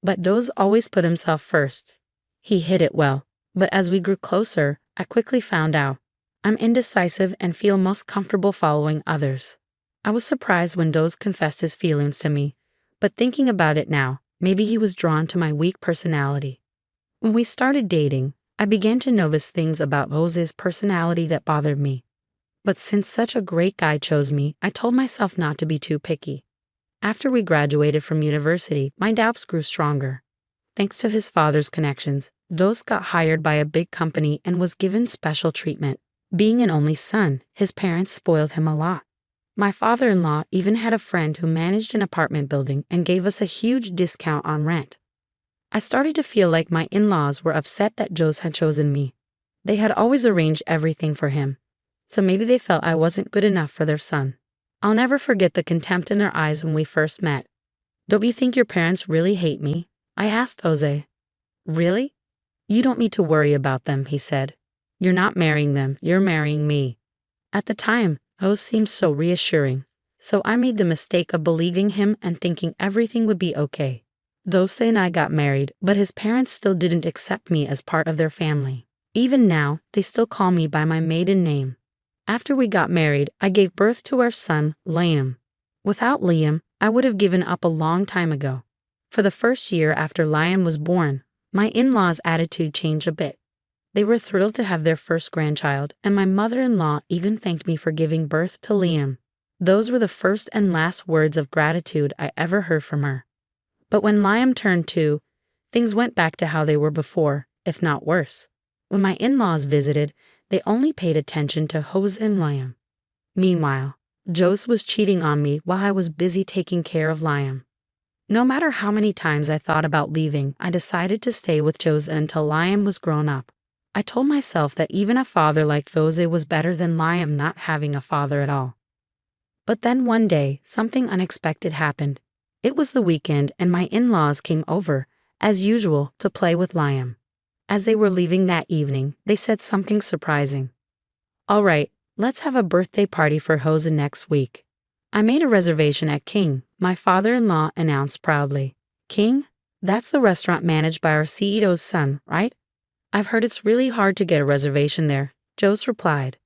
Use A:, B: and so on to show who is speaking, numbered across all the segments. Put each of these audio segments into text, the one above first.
A: But Doze always put himself first. He hid it well, but as we grew closer, I quickly found out. I'm indecisive and feel most comfortable following others. I was surprised when Doze confessed his feelings to me, but thinking about it now, maybe he was drawn to my weak personality. When we started dating, I began to notice things about Doze's personality that bothered me. But since such a great guy chose me, I told myself not to be too picky. After we graduated from university, my doubts grew stronger. Thanks to his father's connections, Doze got hired by a big company and was given special treatment. Being an only son, his parents spoiled him a lot. My father-in-law even had a friend who managed an apartment building and gave us a huge discount on rent. I started to feel like my in-laws were upset that Doze had chosen me. They had always arranged everything for him, so maybe they felt I wasn't good enough for their son. I'll never forget the contempt in their eyes when we first met. "Don't you think your parents really hate me?" I asked Jose. "Really? You don't need to worry about them," he said. "You're not marrying them, you're marrying me." At the time, Jose seemed so reassuring, so I made the mistake of believing him and thinking everything would be okay. Jose and I got married, but his parents still didn't accept me as part of their family. Even now, they still call me by my maiden name. After we got married, I gave birth to our son, Liam. Without Liam, I would have given up a long time ago. For the first year after Liam was born, my in-laws' attitude changed a bit. They were thrilled to have their first grandchild, and my mother-in-law even thanked me for giving birth to Liam. Those were the first and last words of gratitude I ever heard from her. But when Liam turned 2, things went back to how they were before, if not worse. When my in-laws visited, they only paid attention to Jose and Liam. Meanwhile, Jose was cheating on me while I was busy taking care of Liam. No matter how many times I thought about leaving, I decided to stay with Jose until Liam was grown up. I told myself that even a father like Jose was better than Liam not having a father at all. But then one day, something unexpected happened. It was the weekend and my in-laws came over, as usual, to play with Liam. As they were leaving that evening, they said something surprising. "All right, let's have a birthday party for Jose next week." I made a reservation at King, my father-in-law announced proudly. "King? That's the restaurant managed by our CEO's son, right?" "I've heard it's really hard to get a reservation there," Jose replied.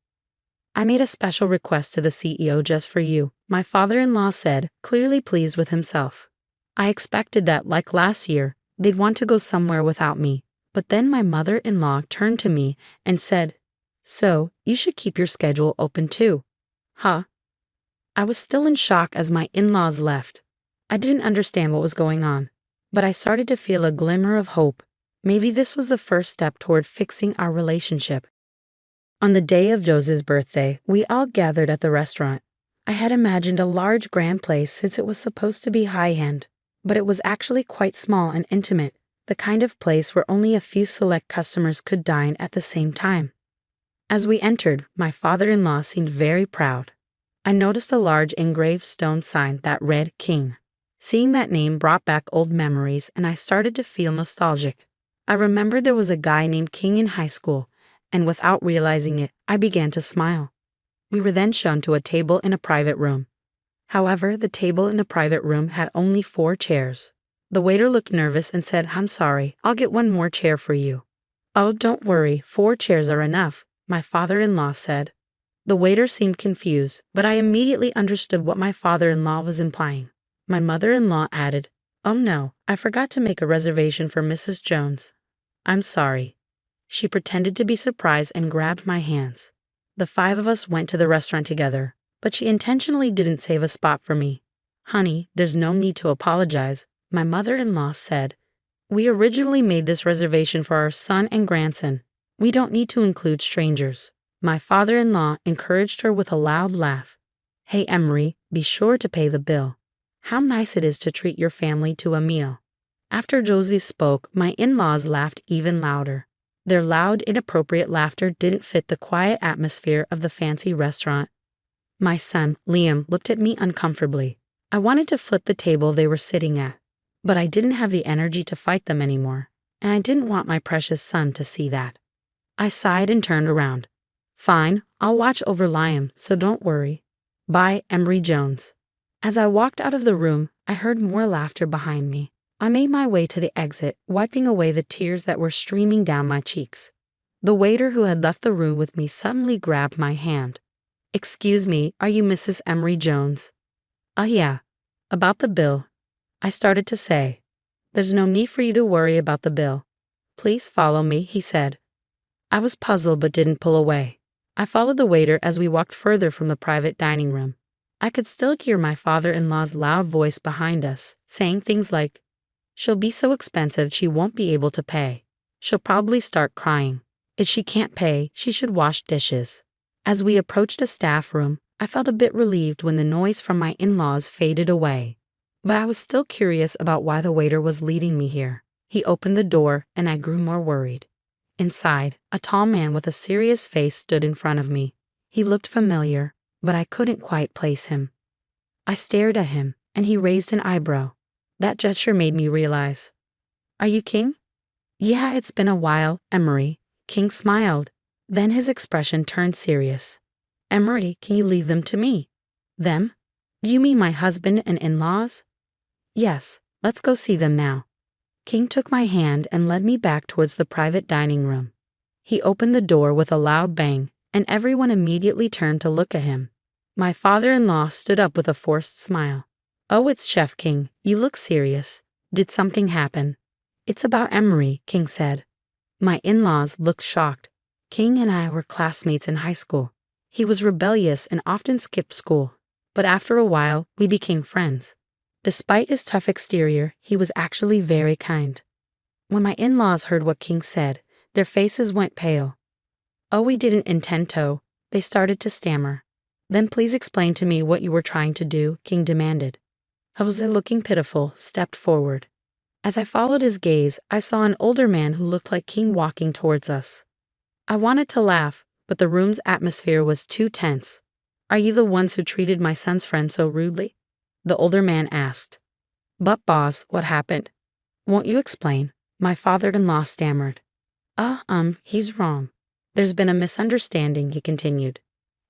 A: "I made a special request to the CEO just for you," my father-in-law said, clearly pleased with himself. I expected that, like last year, they'd want to go somewhere without me, but then my mother-in-law turned to me and said, "So, you should keep your schedule open too." Huh? I was still in shock as my in-laws left. I didn't understand what was going on, but I started to feel a glimmer of hope. Maybe this was the first step toward fixing our relationship. On the day of Jose's birthday, we all gathered at the restaurant. I had imagined a large grand place since it was supposed to be high-end, but it was actually quite small and intimate, the kind of place where only a few select customers could dine at the same time. As we entered, my father-in-law seemed very proud. I noticed a large engraved stone sign that read King. Seeing that name brought back old memories and I started to feel nostalgic. I remembered there was a guy named King in high school, and without realizing it, I began to smile. We were then shown to a table in a private room. However, the table in the private room had only 4 chairs. The waiter looked nervous and said, "I'm sorry, I'll get one more chair for you." "Oh, don't worry, 4 chairs are enough," my father-in-law said. The waiter seemed confused, but I immediately understood what my father-in-law was implying. My mother-in-law added, "Oh no, I forgot to make a reservation for Mrs. Jones. I'm sorry." She pretended to be surprised and grabbed my hands. The 5 of us went to the restaurant together, but she intentionally didn't save a spot for me. "Honey, there's no need to apologize," my mother-in-law said. "We originally made this reservation for our son and grandson. We don't need to include strangers." My father-in-law encouraged her with a loud laugh. "Hey, Emery, be sure to pay the bill. How nice it is to treat your family to a meal." After Josie spoke, my in-laws laughed even louder. Their loud, inappropriate laughter didn't fit the quiet atmosphere of the fancy restaurant. My son, Liam, looked at me uncomfortably. I wanted to flip the table they were sitting at, but I didn't have the energy to fight them anymore, and I didn't want my precious son to see that. I sighed and turned around. "Fine, I'll watch over Liam, so don't worry. Bye, Emery Jones." As I walked out of the room, I heard more laughter behind me. I made my way to the exit, wiping away the tears that were streaming down my cheeks. The waiter who had left the room with me suddenly grabbed my hand. "Excuse me, are you Mrs. Emery Jones?" Yeah. About the bill." I started to say. "There's no need for you to worry about the bill. Please follow me," he said. I was puzzled but didn't pull away. I followed the waiter as we walked further from the private dining room. I could still hear my father-in-law's loud voice behind us, saying things like, "She'll be so expensive she won't be able to pay. She'll probably start crying. If she can't pay, she should wash dishes." As we approached a staff room, I felt a bit relieved when the noise from my in-laws faded away. But I was still curious about why the waiter was leading me here. He opened the door, and I grew more worried. Inside, a tall man with a serious face stood in front of me. He looked familiar, but I couldn't quite place him. I stared at him, and he raised an eyebrow. That gesture made me realize. "Are you King?" "Yeah, it's been a while, Emery." King smiled. Then his expression turned serious. "Emery, can you leave them to me?" "Them? Do you mean my husband and in-laws?" "Yes, let's go see them now." King took my hand and led me back towards the private dining room. He opened the door with a loud bang, and everyone immediately turned to look at him. My father-in-law stood up with a forced smile. "Oh, it's Chef King. You look serious. Did something happen?" "It's about Emery," King said. My in-laws looked shocked. King and I were classmates in high school. He was rebellious and often skipped school, but after a while, we became friends. Despite his tough exterior, he was actually very kind. When my in-laws heard what King said, their faces went pale. "Oh, we didn't intend to," they started to stammer. "Then please explain to me what you were trying to do," King demanded. Jose, looking pitiful, stepped forward. As I followed his gaze, I saw an older man who looked like King walking towards us. I wanted to laugh, but the room's atmosphere was too tense. "Are you the ones who treated my son's friend so rudely?" the older man asked. "But boss, what happened?" "Won't you explain?" my father-in-law stammered. He's wrong. There's been a misunderstanding," he continued.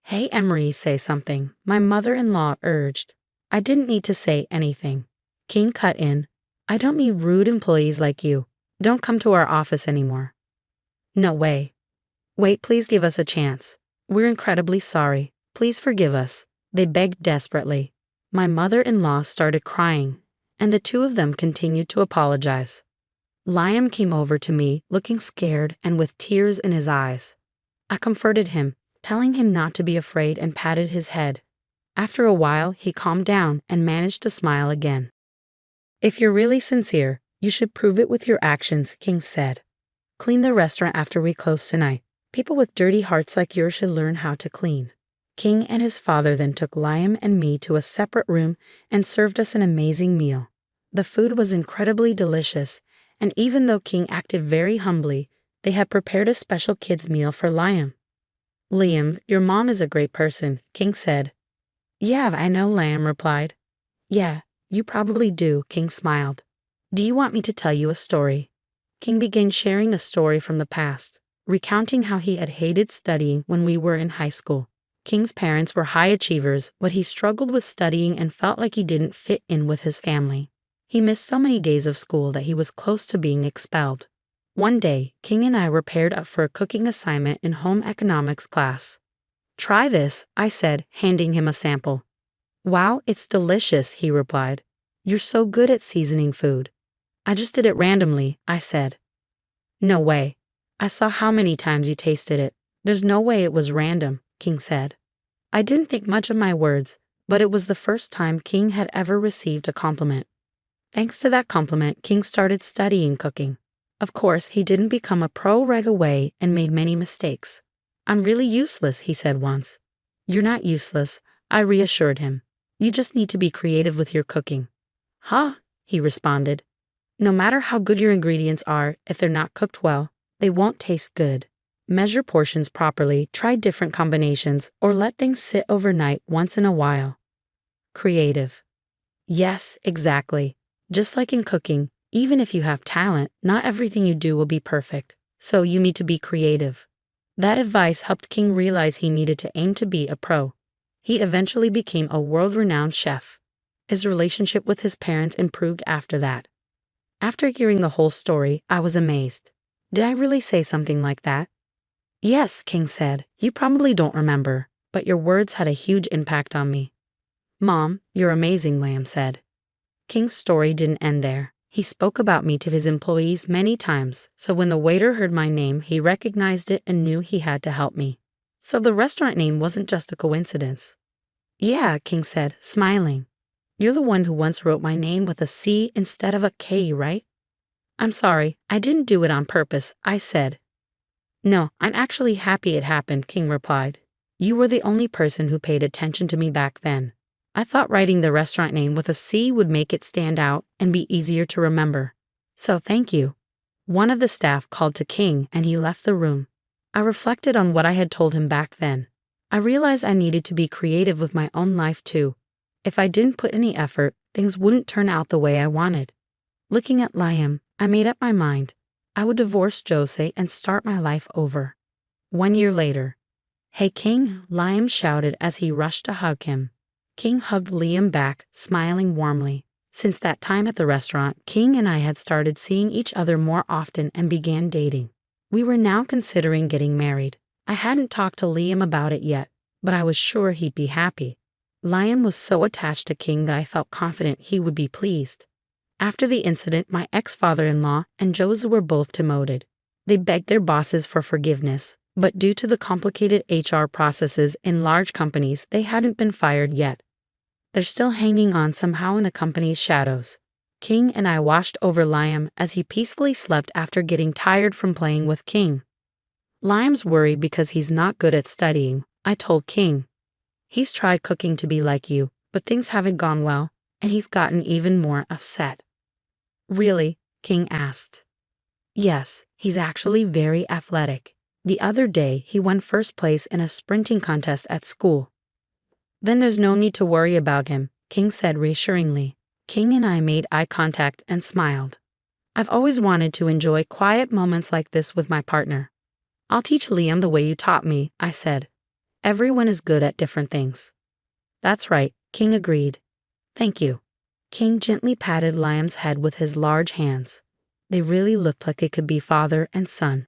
A: "Hey, Emery, say something," my mother-in-law urged. I didn't need to say anything. King cut in. "I don't mean rude employees like you. Don't come to our office anymore." "No way." "Wait, please give us a chance. We're incredibly sorry. Please forgive us," they begged desperately. My mother-in-law started crying, and the two of them continued to apologize. Liam came over to me, looking scared and with tears in his eyes. I comforted him, telling him not to be afraid, and patted his head. After a while, he calmed down and managed to smile again. "If you're really sincere, you should prove it with your actions," King said. "Clean the restaurant after we close tonight. People with dirty hearts like yours should learn how to clean." King and his father then took Liam and me to a separate room and served us an amazing meal. The food was incredibly delicious, and even though King acted very humbly, they had prepared a special kids' meal for Liam. "Liam, your mom is a great person," King said. "Yeah, I know," Liam replied. "Yeah, you probably do," King smiled. "Do you want me to tell you a story?" King began sharing a story from the past, recounting how he had hated studying when we were in high school. King's parents were high achievers, but he struggled with studying and felt like he didn't fit in with his family. He missed so many days of school that he was close to being expelled. One day, King and I were paired up for a cooking assignment in home economics class. "Try this," I said, handing him a sample. "Wow, it's delicious," he replied. "You're so good at seasoning food." "I just did it randomly," I said. "No way. I saw how many times you tasted it. There's no way it was random," King said. I didn't think much of my words, but it was the first time King had ever received a compliment. Thanks to that compliment, King started studying cooking. Of course, he didn't become a pro right away and made many mistakes. "I'm really useless," he said once. "You're not useless," I reassured him. "You just need to be creative with your cooking." "Huh?" he responded. "No matter how good your ingredients are, if they're not cooked well, they won't taste good. Measure portions properly, try different combinations, or let things sit overnight once in a while." Creative. Yes, exactly. Just like in cooking, even if you have talent, not everything you do will be perfect, so you need to be creative. That advice helped King realize he needed to aim to be a pro. He eventually became a world-renowned chef. His relationship with his parents improved after that. After hearing the whole story, I was amazed. Did I really say something like that? Yes, King said. You probably don't remember, but your words had a huge impact on me. Mom, you're amazing, Liam said. King's story didn't end there. He spoke about me to his employees many times, so when the waiter heard my name, he recognized it and knew he had to help me. So the restaurant name wasn't just a coincidence. Yeah, King said, smiling. You're the one who once wrote my name with a C instead of a K, right? I'm sorry, I didn't do it on purpose, I said. No, I'm actually happy it happened, King replied. You were the only person who paid attention to me back then. I thought writing the restaurant name with a C would make it stand out and be easier to remember. So thank you. One of the staff called to King and he left the room. I reflected on what I had told him back then. I realized I needed to be creative with my own life too. If I didn't put any effort, things wouldn't turn out the way I wanted. Looking at Liam, I made up my mind. I would divorce Jose and start my life over. 1 year later. Hey King, Liam shouted as he rushed to hug him. King hugged Liam back, smiling warmly. Since that time at the restaurant, King and I had started seeing each other more often and began dating. We were now considering getting married. I hadn't talked to Liam about it yet, but I was sure he'd be happy. Liam was so attached to King that I felt confident he would be pleased. After the incident, my ex-father-in-law and Jose were both demoted. They begged their bosses for forgiveness, but due to the complicated HR processes in large companies, they hadn't been fired yet. They're still hanging on somehow in the company's shadows. King and I watched over Liam as he peacefully slept after getting tired from playing with King. Liam's worried because he's not good at studying, I told King. He's tried cooking to be like you, but things haven't gone well, and he's gotten even more upset. Really? King asked. Yes, he's actually very athletic. The other day, he won first place in a sprinting contest at school. Then there's no need to worry about him, King said reassuringly. King and I made eye contact and smiled. I've always wanted to enjoy quiet moments like this with my partner. I'll teach Liam the way you taught me, I said. Everyone is good at different things. That's right, King agreed. Thank you. King gently patted Liam's head with his large hands. They really looked like they could be father and son.